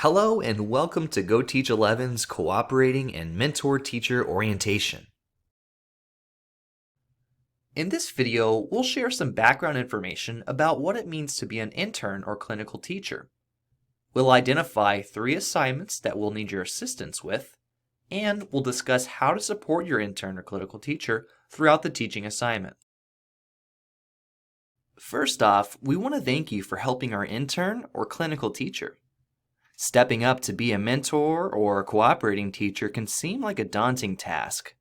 Hello and welcome to Go Teach 11's Cooperating and Mentor Teacher Orientation. In this video, we'll share some background information about what it means to be an intern or clinical teacher. We'll identify 3 assignments that we'll need your assistance with, and we'll discuss how to support your intern or clinical teacher throughout the teaching assignment. First off, we want to thank you for helping our intern or clinical teacher. Stepping up to be a mentor or a cooperating teacher can seem like a daunting task.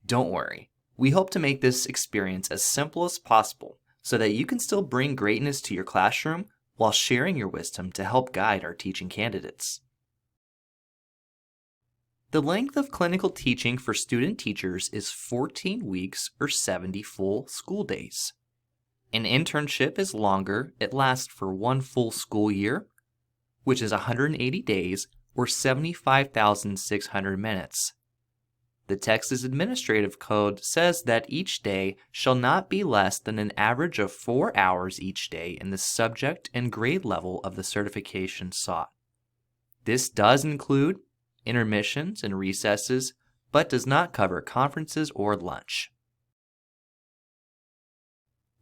Don't worry, we hope to make this experience as simple as possible so that you can still bring greatness to your classroom while sharing your wisdom to help guide our teaching candidates. The length of clinical teaching for student teachers is 14 weeks or 70 full school days. An internship is longer, it lasts for 1 full school year, which is 180 days or 75,600 minutes. The Texas Administrative Code says that each day shall not be less than an average of 4 hours each day in the subject and grade level of the certification sought. This does include intermissions and recesses, but does not cover conferences or lunch.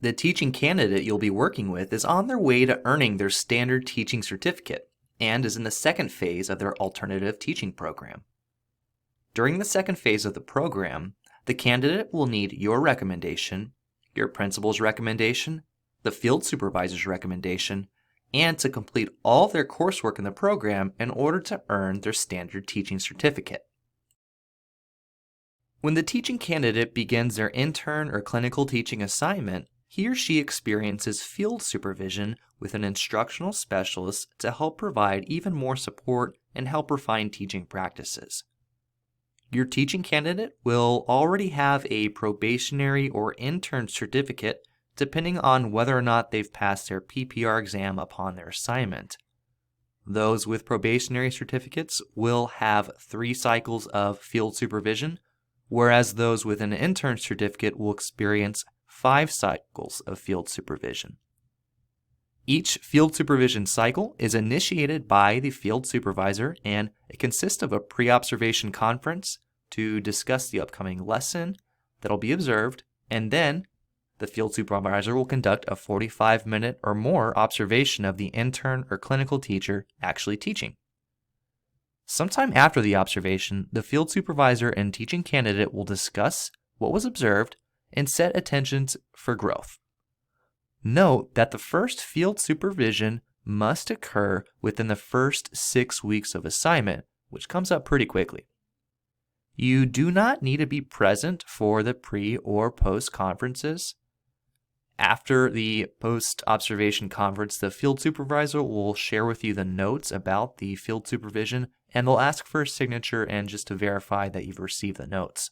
The teaching candidate you'll be working with is on their way to earning their standard teaching certificate and is in the second phase of their alternative teaching program. During the second phase of the program, the candidate will need your recommendation, your principal's recommendation, the field supervisor's recommendation, and to complete all their coursework in the program in order to earn their standard teaching certificate. When the teaching candidate begins their intern or clinical teaching assignment, he or she experiences field supervision with an instructional specialist to help provide even more support and help refine teaching practices. Your teaching candidate will already have a probationary or intern certificate depending on whether or not they've passed their PPR exam upon their assignment. Those with probationary certificates will have 3 cycles of field supervision, whereas those with an intern certificate will experience 5 cycles of field supervision. Each field supervision cycle is initiated by the field supervisor, and it consists of a pre-observation conference to discuss the upcoming lesson that'll be observed, and then the field supervisor will conduct a 45-minute or more observation of the intern or clinical teacher actually teaching. Sometime after the observation, the field supervisor and teaching candidate will discuss what was observed and set intentions for growth. Note that the first field supervision must occur within the first 6 weeks of assignment, which comes up pretty quickly. You do not need to be present for the pre or post conferences. After the post-observation conference, the field supervisor will share with you the notes about the field supervision, and they'll ask for a signature and just to verify that you've received the notes.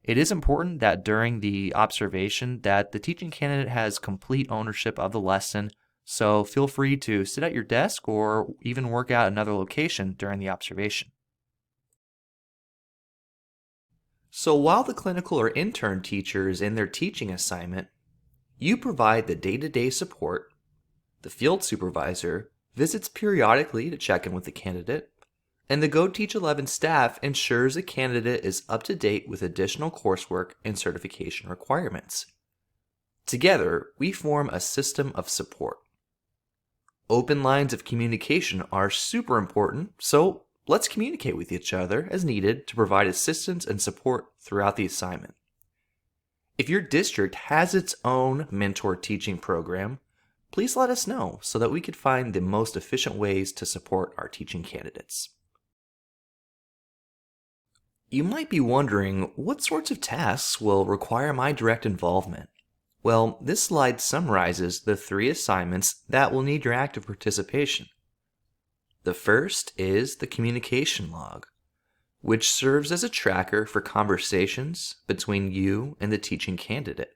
It is important that during the observation that the teaching candidate has complete ownership of the lesson, so feel free to sit at your desk or even work out another location during the observation. So while the clinical or intern teacher is in their teaching assignment, you provide the day-to-day support, the field supervisor visits periodically to check in with the candidate, and the Go Teach 11 staff ensures the candidate is up to date with additional coursework and certification requirements. Together, we form a system of support. Open lines of communication are super important, so let's communicate with each other as needed to provide assistance and support throughout the assignment. If your district has its own mentor teaching program, please let us know so that we could find the most efficient ways to support our teaching candidates. You might be wondering what sorts of tasks will require my direct involvement. Well, this slide summarizes the 3 assignments that will need your active participation. The first is the communication log, which serves as a tracker for conversations between you and the teaching candidate.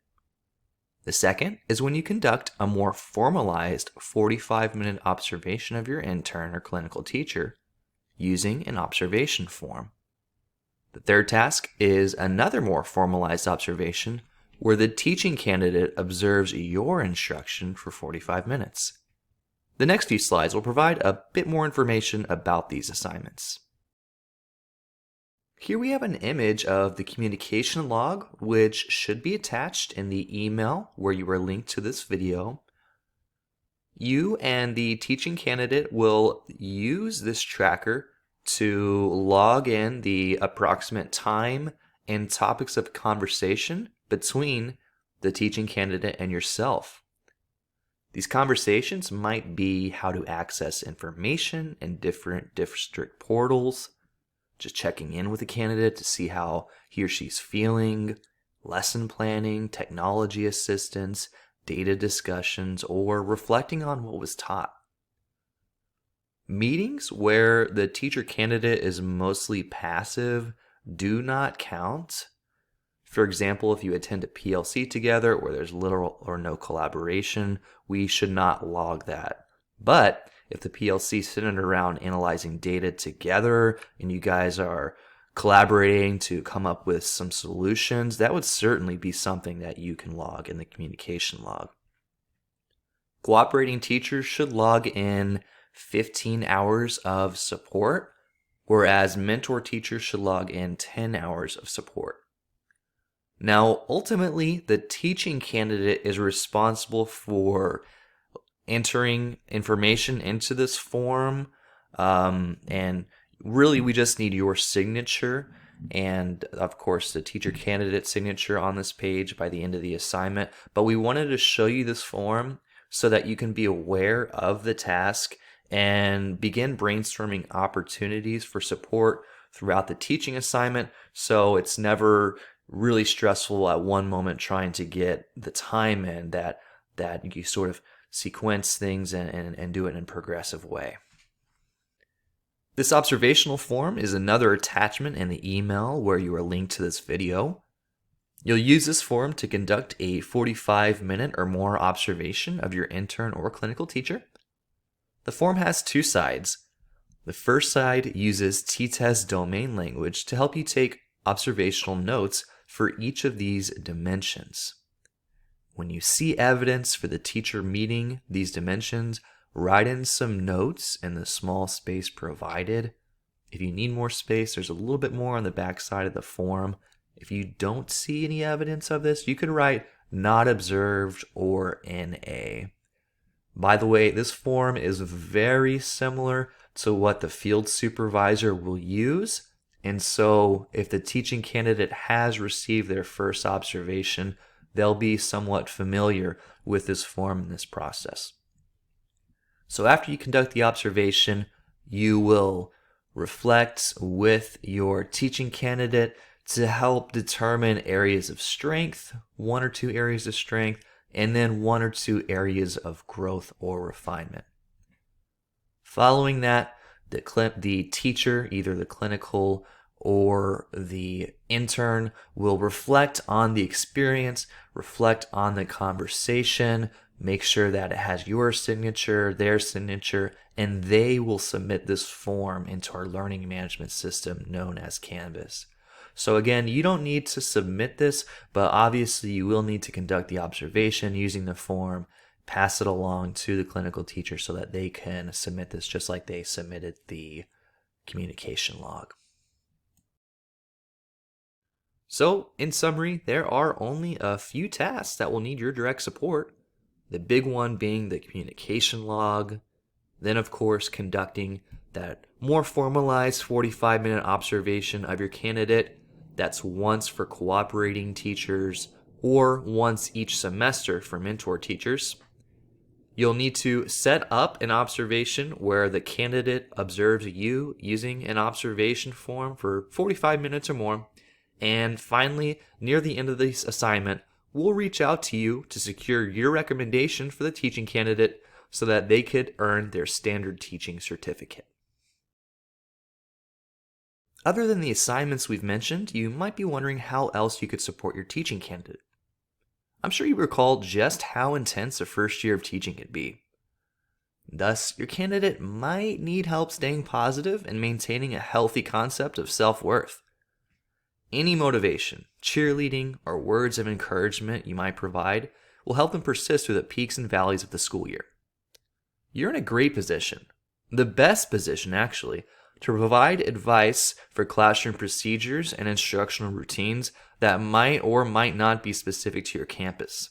The second is when you conduct a more formalized 45-minute observation of your intern or clinical teacher using an observation form. The third task is another more formalized observation where the teaching candidate observes your instruction for 45 minutes. The next few slides will provide a bit more information about these assignments. Here we have an image of the communication log, which should be attached in the email where you are linked to this video. You and the teaching candidate will use this tracker to log in the approximate time and topics of conversation between the teaching candidate and yourself. These conversations might be how to access information in different district portals, just checking in with the candidate to see how he or she's feeling, lesson planning, technology assistance, data discussions, or reflecting on what was taught. Meetings where the teacher candidate is mostly passive do not count. For example, if you attend a PLC together where there's little or no collaboration, we should not log that. But if the PLC is centered around analyzing data together and you guys are collaborating to come up with some solutions, that would certainly be something that you can log in the communication log. Cooperating teachers should log in 15 hours of support, whereas mentor teachers should log in 10 hours of support. Now, ultimately, the teaching candidate is responsible for entering information into this form, and really we just need your signature and, of course, the teacher candidate signature on this page by the end of the assignment. But we wanted to show you this form so that you can be aware of the task and begin brainstorming opportunities for support throughout the teaching assignment, so it's never really stressful at one moment trying to get the time in, that you sort of sequence things and do it in a progressive way. This observational form is another attachment in the email where you are linked to this video. You'll use this form to conduct a 45-minute or more observation of your intern or clinical teacher. The form has two sides. The first side uses T-test domain language to help you take observational notes for each of these dimensions. When you see evidence for the teacher meeting these dimensions, write in some notes in the small space provided. If you need more space, there's a little bit more on the back side of the form. If you don't see any evidence of this, you could write not observed or NA. By the way, this form is very similar to what the field supervisor will use. And so if the teaching candidate has received their first observation, they'll be somewhat familiar with this form and this process. So after you conduct the observation, you will reflect with your teaching candidate to help determine areas of strength, one or two areas of strength, and then one or two areas of growth or refinement. Following that, the teacher, either the clinical or the intern, will reflect on the experience, reflect on the conversation, make sure that it has your signature, their signature, and they will submit this form into our learning management system known as Canvas. So again, you don't need to submit this, but obviously you will need to conduct the observation using the form, pass it along to the clinical teacher so that they can submit this just like they submitted the communication log. So, in summary, there are only a few tasks that will need your direct support. The big one being the communication log, then of course conducting that more formalized 45-minute observation of your candidate. That's once for cooperating teachers or once each semester for mentor teachers. You'll need to set up an observation where the candidate observes you using an observation form for 45 minutes or more. And finally, near the end of this assignment, we'll reach out to you to secure your recommendation for the teaching candidate so that they could earn their standard teaching certificate. Other than the assignments we've mentioned, you might be wondering how else you could support your teaching candidate. I'm sure you recall just how intense a first year of teaching could be. Thus, your candidate might need help staying positive and maintaining a healthy concept of self-worth. Any motivation, cheerleading, or words of encouragement you might provide will help them persist through the peaks and valleys of the school year. You're in a great position, the best position actually, to provide advice for classroom procedures and instructional routines that might or might not be specific to your campus.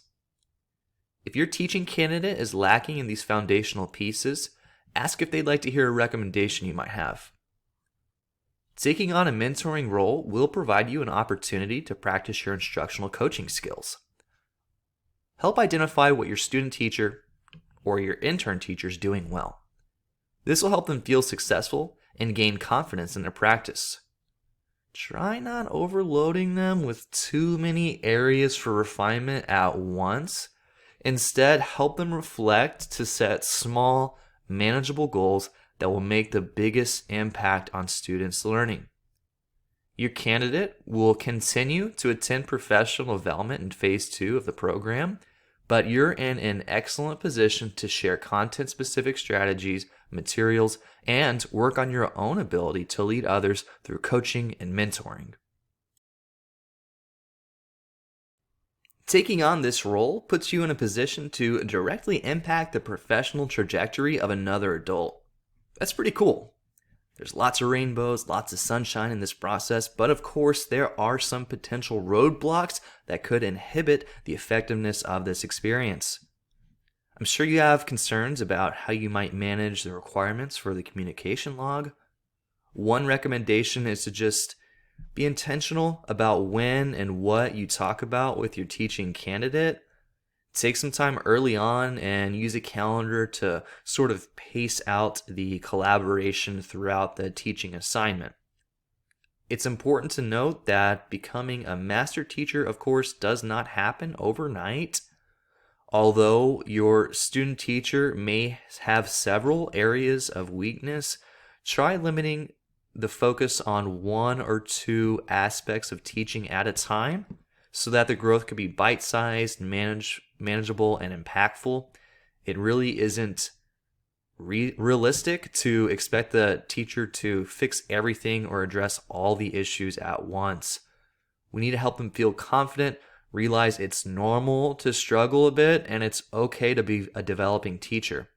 If your teaching candidate is lacking in these foundational pieces, ask if they'd like to hear a recommendation you might have. Taking on a mentoring role will provide you an opportunity to practice your instructional coaching skills. Help identify what your student teacher or your intern teacher is doing well. This will help them feel successful and gain confidence in their practice. Try not overloading them with too many areas for refinement at once. Instead, help them reflect to set small, manageable goals that will make the biggest impact on students' learning. Your candidate will continue to attend professional development in phase 2 of the program, but you're in an excellent position to share content-specific strategies, materials, and work on your own ability to lead others through coaching and mentoring. Taking on this role puts you in a position to directly impact the professional trajectory of another adult. That's pretty cool. There's lots of rainbows, lots of sunshine in this process, but of course there are some potential roadblocks that could inhibit the effectiveness of this experience. I'm sure you have concerns about how you might manage the requirements for the communication log. One recommendation is to just be intentional about when and what you talk about with your teaching candidate. Take some time early on and use a calendar to sort of pace out the collaboration throughout the teaching assignment. It's important to note that becoming a master teacher, of course, does not happen overnight. Although your student teacher may have several areas of weakness, try limiting the focus on one or two aspects of teaching at a time so that the growth could be bite-sized, manageable, and impactful. It really isn't realistic to expect the teacher to fix everything or address all the issues at once. We need to help them feel confident, realize it's normal to struggle a bit, and it's okay to be a developing teacher.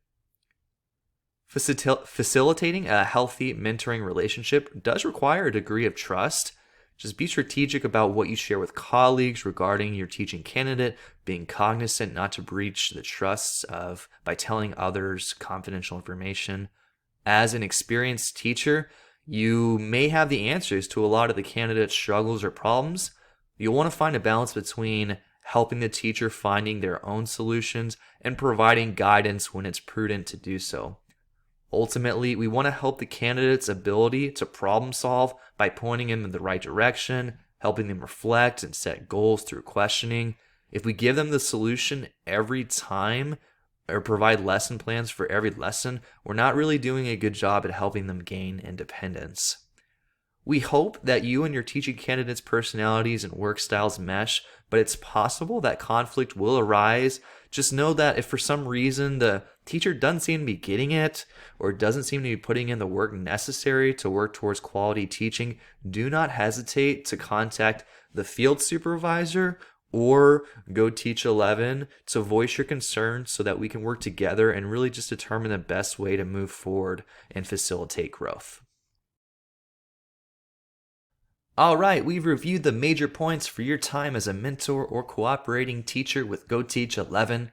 Facilitating a healthy mentoring relationship does require a degree of trust. Just be strategic about what you share with colleagues regarding your teaching candidate, being cognizant not to breach the trusts by telling others confidential information. As an experienced teacher, you may have the answers to a lot of the candidate's struggles or problems. You'll want to find a balance between helping the teacher finding their own solutions and providing guidance when it's prudent to do so. Ultimately, we want to help the candidate's ability to problem solve by pointing them in the right direction, helping them reflect and set goals through questioning. If we give them the solution every time or provide lesson plans for every lesson, we're not really doing a good job at helping them gain independence. We hope that you and your teaching candidate's personalities and work styles mesh, but it's possible that conflict will arise. Just know that if for some reason the teacher doesn't seem to be getting it or doesn't seem to be putting in the work necessary to work towards quality teaching, do not hesitate to contact the field supervisor or Go Teach 11 to voice your concerns so that we can work together and really just determine the best way to move forward and facilitate growth. All right, we've reviewed the major points for your time as a mentor or cooperating teacher with Go Teach 11.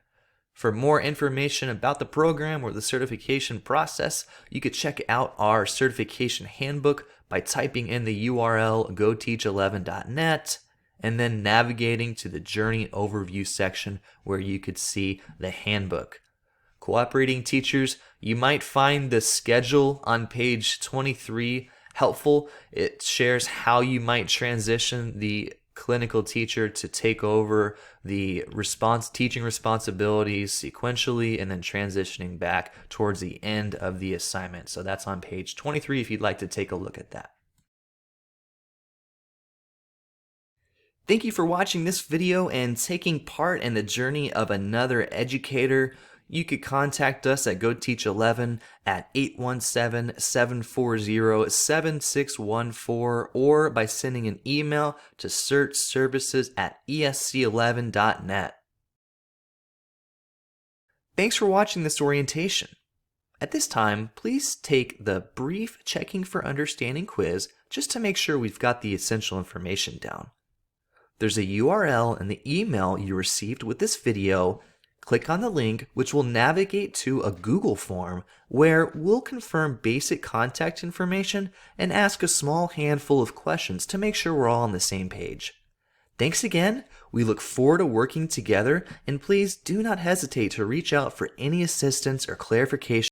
For more information about the program or the certification process, you could check out our certification handbook by typing in the URL goteach11.net and then navigating to the Journey Overview section where you could see the handbook. Cooperating teachers, you might find the schedule on page 23 helpful. It shares how you might transition the clinical teacher to take over the teaching responsibilities sequentially and then transitioning back towards the end of the assignment. So that's on page 23 if you'd like to take a look at that. Thank you for watching this video and taking part in the journey of another educator. You could contact us at GoTeach11 at 817-740-7614 or by sending an email to searchservices@esc11.net. Thanks for watching this orientation. At this time, please take the brief Checking for Understanding quiz just to make sure we've got the essential information down. There's a URL in the email you received with this video. Click on the link, which will navigate to a Google form where we'll confirm basic contact information and ask a small handful of questions to make sure we're all on the same page. Thanks again. We look forward to working together, and please do not hesitate to reach out for any assistance or clarification